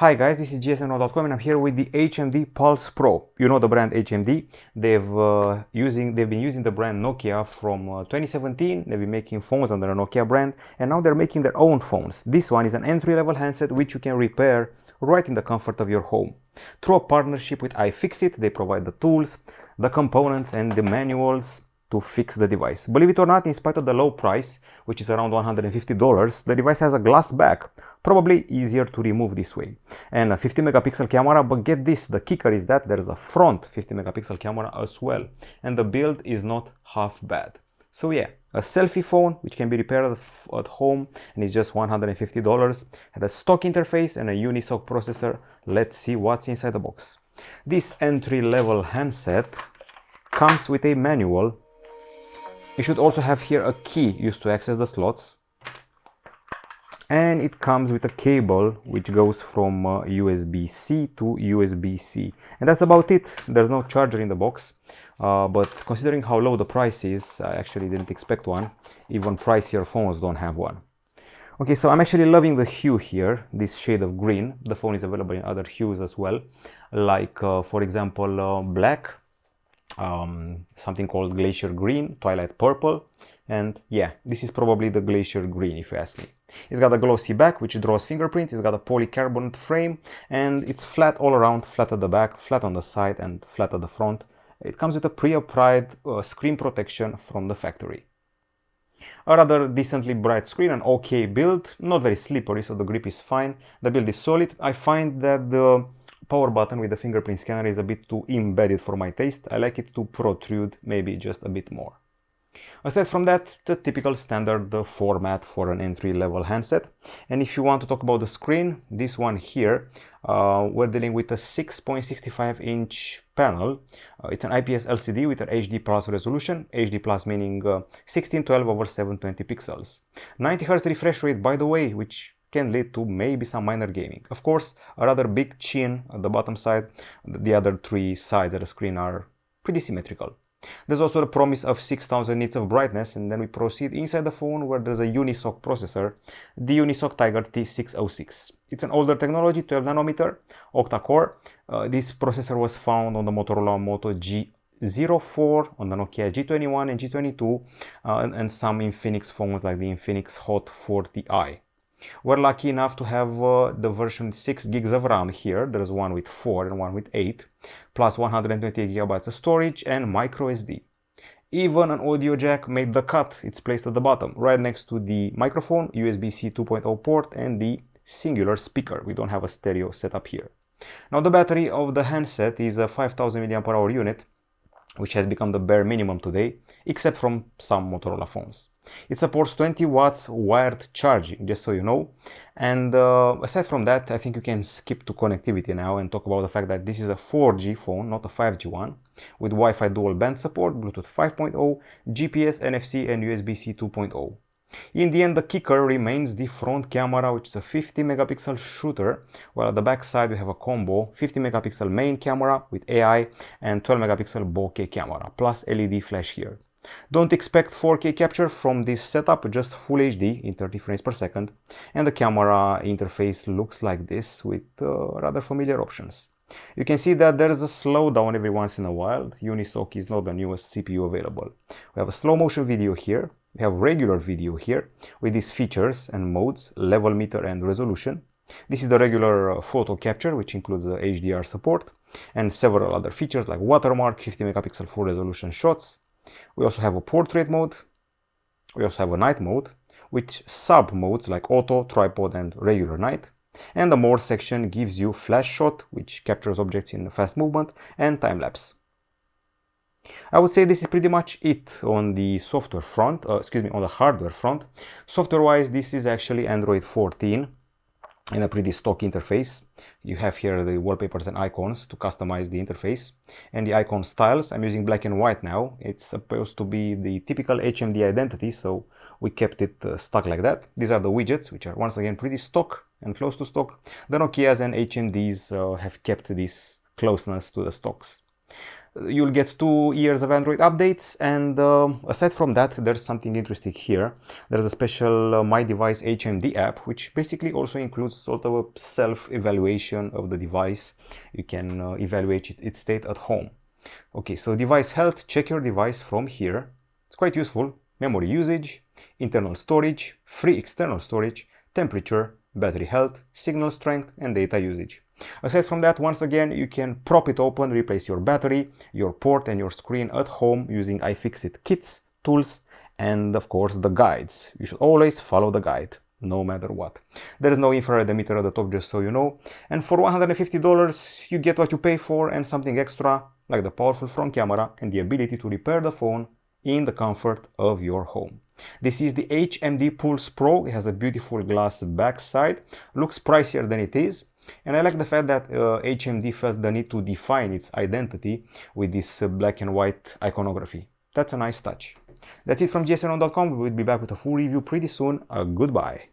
Hi guys, this is GSMDome and I'm here with the HMD Pulse Pro. You know the brand HMD. They've been using the brand Nokia from 2017. They've been making phones under the Nokia brand, and now they're making their own phones. This one is an entry-level handset which you can repair right in the comfort of your home. Through a partnership with iFixit, they provide the tools, the components and the manuals to fix the device. Believe it or not, in spite of the low price, which is around $150, the device has a glass back, probably easier to remove this way, and a 50 megapixel camera. But get this, the kicker is that there's a front 50 megapixel camera as well, and the build is not half bad. So yeah, a selfie phone which can be repaired at home and is just $150, had a stock interface and a Unisoc processor. Let's see what's inside the box. This entry-level handset comes with a manual. You should also have here a key used to access the slots, and it comes with a cable which goes from USB-C to USB-C, and that's about it. There's no charger in the box, but considering how low the price is, I actually didn't expect one. Even pricier phones don't have one. Okay, so I'm actually loving the hue here, this shade of green. The phone is available in other hues as well, like for example black, something called glacier green, twilight purple, and yeah, this is probably the glacier green if you ask me. It's got a glossy back which draws fingerprints, it's got a polycarbonate frame, and it's flat all around, flat at the back, flat on the side and flat at the front. It comes with a pre-applied screen protection from the factory. A rather decently bright screen, an okay build, not very slippery, so the grip is fine. The build is solid. I find that the power button with the fingerprint scanner is a bit too embedded for my taste. I like it to protrude maybe just a bit more. Aside from that, the typical standard format for an entry-level handset. And if you want to talk about the screen, this one here, we're dealing with a 6.65-inch panel. It's an IPS LCD with an HD Plus resolution, HD Plus meaning 1612 over 720 pixels. 90 Hz refresh rate, by the way, which can lead to maybe some minor gaming. Of course, a rather big chin at the bottom side. The other three sides of the screen are pretty symmetrical. There's also the promise of 6000 nits of brightness, and then we proceed inside the phone where there's a Unisoc processor, the Unisoc Tiger T606. It's an older technology, 12 nanometer, octa-core. This processor was found on the Motorola Moto G04, on the Nokia G21 and G22, and some Infinix phones like the Infinix Hot 40i. We're lucky enough to have the version 6 gigs of RAM here. There's one with 4 and one with 8, plus 128 gigabytes of storage and micro SD. Even an audio jack made the cut. It's placed at the bottom, right next to the microphone, USB-C 2.0 port, and the singular speaker. We don't have a stereo setup here. Now the battery of the handset is a 5000 mAh unit, which has become the bare minimum today, except from some Motorola phones. It supports 20 watts wired charging, just so you know. And aside from that, I think you can skip to connectivity now and talk about the fact that this is a 4G phone, not a 5G one, with Wi-Fi dual band support, Bluetooth 5.0, GPS, NFC and USB-C 2.0. In the end, the kicker remains the front camera, which is a 50 megapixel shooter, while at the back side we have a combo 50 megapixel main camera with AI and 12 megapixel bokeh camera, plus LED flash here. Don't expect 4K capture from this setup, just Full HD in 30 frames per second, and the camera interface looks like this with rather familiar options. You can see that there is a slowdown every once in a while. Unisoc is not the newest CPU available. We have a slow motion video here, we have regular video here with these features and modes, level meter and resolution. This is the regular photo capture, which includes the HDR support and several other features like watermark, 50 megapixel full resolution shots. We also have a portrait mode. We also have a night mode, with sub modes like auto, tripod and regular night. And the more section gives you flash shot, which captures objects in fast movement, and time lapse. I would say this is pretty much it on the software front, on the hardware front. Software wise, this is actually Android 14 in a pretty stock interface. You have here the wallpapers and icons to customize the interface, and the icon styles. I'm using black and white now. It's supposed to be the typical HMD identity, so we kept it stuck like that. These are the widgets, which are once again pretty stock and close to stock. The Nokias and HMDs have kept this closeness to the stocks. You'll get 2 years of Android updates, and aside from that, there's something interesting here. There's a special My Device HMD app, which basically also includes sort of a self-evaluation of the device. You can evaluate its state at home. Okay, so device health, check your device from here. It's quite useful. Memory usage, internal storage, free external storage, temperature, battery health, signal strength, and data usage. Aside from that, once again, you can prop it open, replace your battery, your port, and your screen at home using iFixit kits, tools, and of course the guides. You should always follow the guide, no matter what. There is no infrared emitter at the top, just so you know. And for $150, you get what you pay for and something extra, like the powerful front camera and the ability to repair the phone in the comfort of your home. This is the HMD Pulse Pro. It has a beautiful glass backside, looks pricier than it is, and I like the fact that HMD felt the need to define its identity with this black and white iconography. That's a nice touch. That's it from GSMDome.com. We will be back with a full review pretty soon. Goodbye.